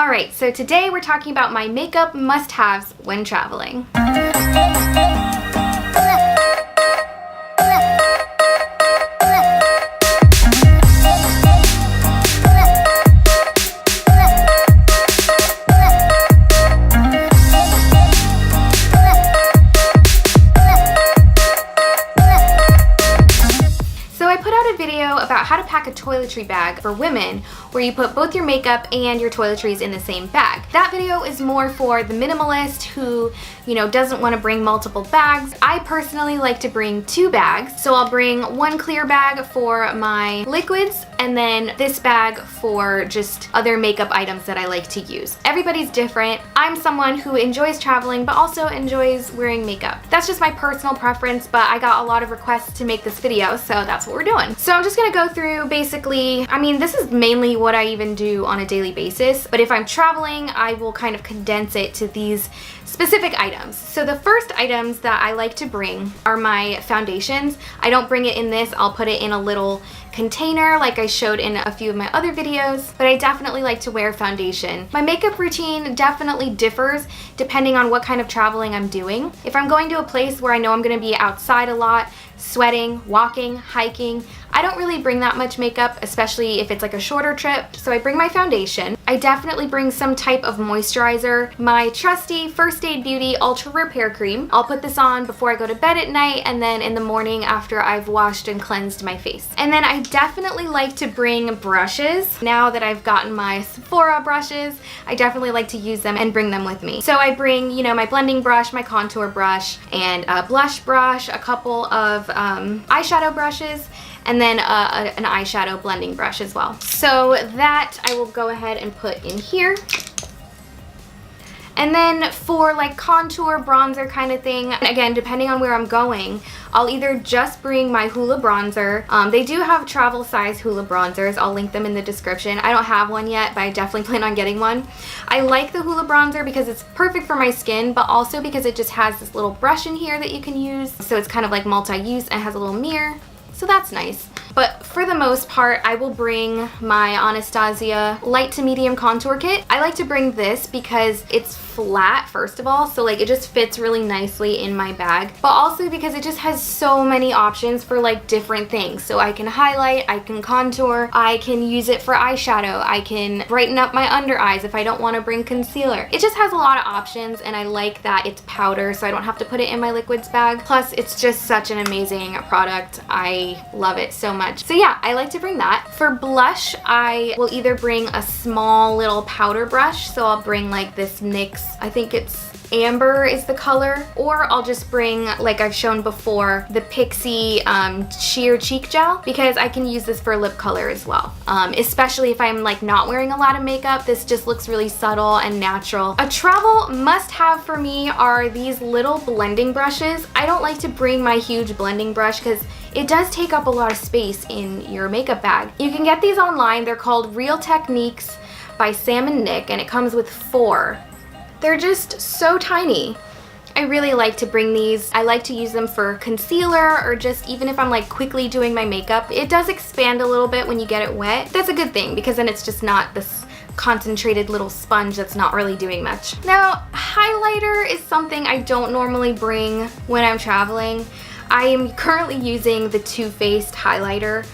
Alright, so today we're talking about my makeup must-haves when traveling. About how to pack a toiletry bag for women where you put both your makeup and your toiletries in the same bag. That video is more for the minimalist who, doesn't want to bring multiple bags. I personally like to bring 2 bags. So I'll bring one clear bag for my liquids and then this bag for just other makeup items that I like to use. Everybody's different. I'm someone who enjoys traveling but also enjoys wearing makeup. That's just my personal preference, but I got a lot of requests to make this video, so that's what we're doing. So I'm just gonna go through basically, this is mainly what I even do on a daily basis, but if I'm traveling, I will kind of condense it to these specific items. So the first items that I like to bring are my foundations. I don't bring it in this, I'll put it in a little container like I showed in a few of my other videos, but I definitely like to wear foundation. My makeup routine definitely differs depending on what kind of traveling I'm doing. If I'm going to a place where I know I'm going to be outside a lot, sweating, walking, hiking, I don't really bring that much makeup, especially if it's like a shorter trip, so I bring my foundation. I definitely bring some type of moisturizer. My trusty First Aid Beauty Ultra Repair Cream. I'll put this on before I go to bed at night and then in the morning after I've washed and cleansed my face. And then I definitely like to bring brushes. Now that I've gotten my Sephora brushes, I definitely like to use them and bring them with me. So I bring, my blending brush, my contour brush, and a blush brush, a couple of eyeshadow brushes, and then an eyeshadow blending brush as well. So that I will go ahead and put in here. And then for like contour, bronzer kind of thing, again, depending on where I'm going, I'll either just bring my Hoola bronzer. They do have travel size Hoola bronzers. I'll link them in the description. I don't have one yet, but I definitely plan on getting one. I like the Hoola bronzer because it's perfect for my skin, but also because it just has this little brush in here that you can use. So it's kind of like multi-use and has a little mirror. So that's nice. But for the most part, I will bring my Anastasia light to medium contour kit. I like to bring this because it's flat, first of all, so like it just fits really nicely in my bag, but also because it just has so many options for like different things. So I can highlight, I can contour, I can use it for eyeshadow, I can brighten up my under eyes if I don't want to bring concealer. It just has a lot of options, and I like that it's powder so I don't have to put it in my liquids bag. Plus it's just such an amazing product. I love it so much. So yeah, I like to bring that. For blush, I will either bring a small little powder brush, so I'll bring like this NYX, I think it's Amber is the color, or I'll just bring, like I've shown before, the Pixi Sheer Cheek Gel, because I can use this for lip color as well. Especially if I'm like not wearing a lot of makeup, this just looks really subtle and natural. A travel must-have for me are these little blending brushes. I don't like to bring my huge blending brush because it does take up a lot of space in your makeup bag. You can get these online. They're called Real Techniques by Sam and Nick, and it comes with 4. They're just so tiny. I really like to bring these. I like to use them for concealer or just even if I'm like quickly doing my makeup. It does expand a little bit when you get it wet. That's a good thing because then it's just not this concentrated little sponge that's not really doing much. Now, highlighter is something I don't normally bring when I'm traveling. I am currently using the Too Faced highlighter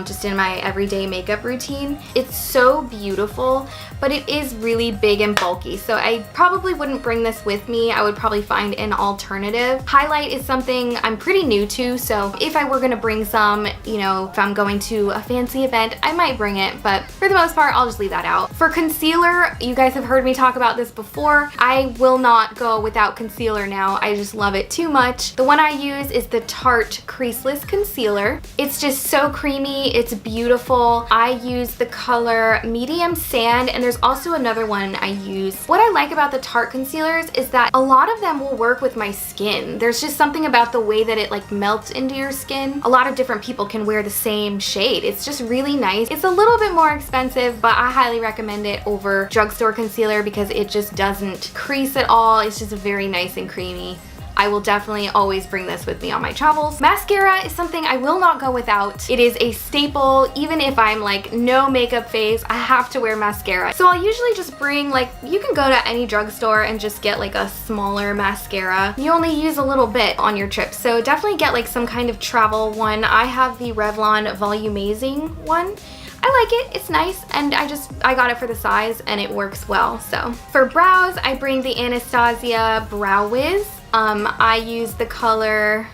just in my everyday makeup routine. It's so beautiful, but it is really big and bulky, so I probably wouldn't bring this with me. I would probably find an alternative. Highlight is something I'm pretty new to, so if I were gonna bring some, if I'm going to a fancy event, I might bring it, but for the most part, I'll just leave that out. For concealer, you guys have heard me talk about this before. I will not go without concealer now. I just love it too much. The one I use is the Tarte Creaseless Concealer. It's just so creamy. It's beautiful. I use the color Medium Sand, and there's also another one I use. What I like about the Tarte concealers is that a lot of them will work with my skin. There's just something about the way that it like melts into your skin. A lot of different people can wear the same shade. It's just really nice. It's a little bit more expensive, but I highly recommend it over drugstore concealer because it just doesn't crease at all. It's just very nice and creamy. I will definitely always bring this with me on my travels. Mascara is something I will not go without. It is a staple. Even if I'm like no makeup face, I have to wear mascara. So I'll usually just bring, like, you can go to any drugstore and just get like a smaller mascara. You only use a little bit on your trip, so definitely get like some kind of travel one. I have the Revlon Volumizing one. I like it, it's nice, and I got it for the size and it works well. So for brows, I bring the Anastasia Brow Wiz. I use the color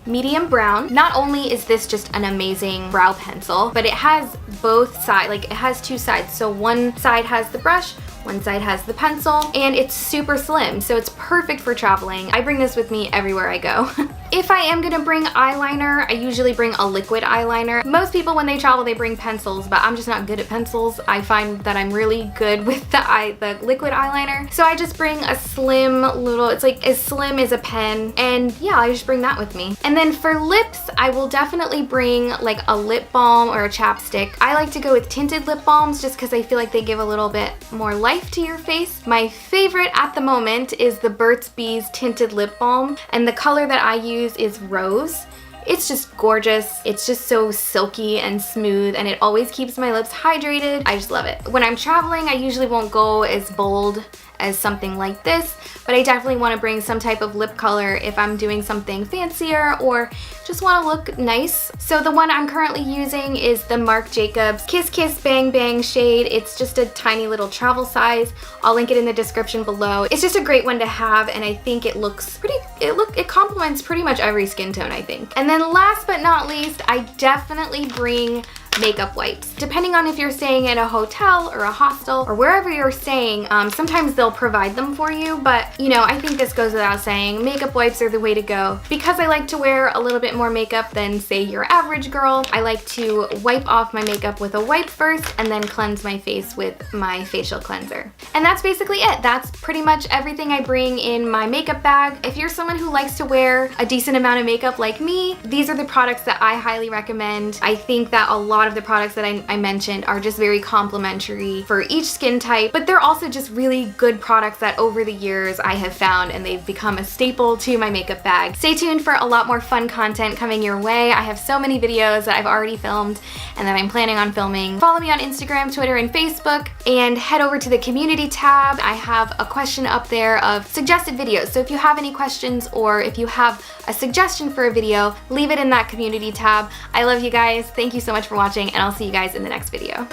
medium brown. Not only is this just an amazing brow pencil, but it has both sides, like it has two sides. So one side has the brush, one side has the pencil, and it's super slim, so it's perfect for traveling. I bring this with me everywhere I go. If I am gonna bring eyeliner, I usually bring a liquid eyeliner. Most people when they travel, they bring pencils, but I'm just not good at pencils. I find that I'm really good with the liquid eyeliner. So I just bring a slim little, it's like as slim as a pen, and yeah, I just bring that with me. And then for lips, I will definitely bring like a lip balm or a chapstick. I like to go with tinted lip balms just because I feel like they give a little bit more life to your face. My favorite at the moment is the Burt's Bees tinted lip balm, and the color that I use is rose. It's just gorgeous. It's just so silky and smooth, and it always keeps my lips hydrated. I just love it. When I'm traveling, I usually won't go as bold as something like this, but I definitely want to bring some type of lip color if I'm doing something fancier or just want to look nice. So the one I'm currently using is the Marc Jacobs Kiss Kiss Bang Bang shade. It's just a tiny little travel size. I'll link it in the description below. It's just a great one to have, and I think it looks pretty, it complements pretty much every skin tone, I think. And then last but not least, I definitely bring makeup wipes. Depending on if you're staying at a hotel or a hostel or wherever you're staying, sometimes they'll provide them for you, but you know, I think this goes without saying, makeup wipes are the way to go. Because I like to wear a little bit more makeup than say your average girl, I like to wipe off my makeup with a wipe first and then cleanse my face with my facial cleanser. And that's basically it. That's pretty much everything I bring in my makeup bag. If you're someone who likes to wear a decent amount of makeup like me, these are the products that I highly recommend. I think that a lot of the products that I mentioned are just very complimentary for each skin type, but they're also just really good products that over the years I have found, and they've become a staple to my makeup bag. Stay tuned for a lot more fun content coming your way. I have so many videos that I've already filmed and that I'm planning on filming. Follow me on Instagram, Twitter, and Facebook, and head over to the community tab. I have a question up there of suggested videos, so if you have any questions or if you have a suggestion for a video, leave it in that community tab. I love you guys. Thank you so much for watching, and I'll see you guys in the next video.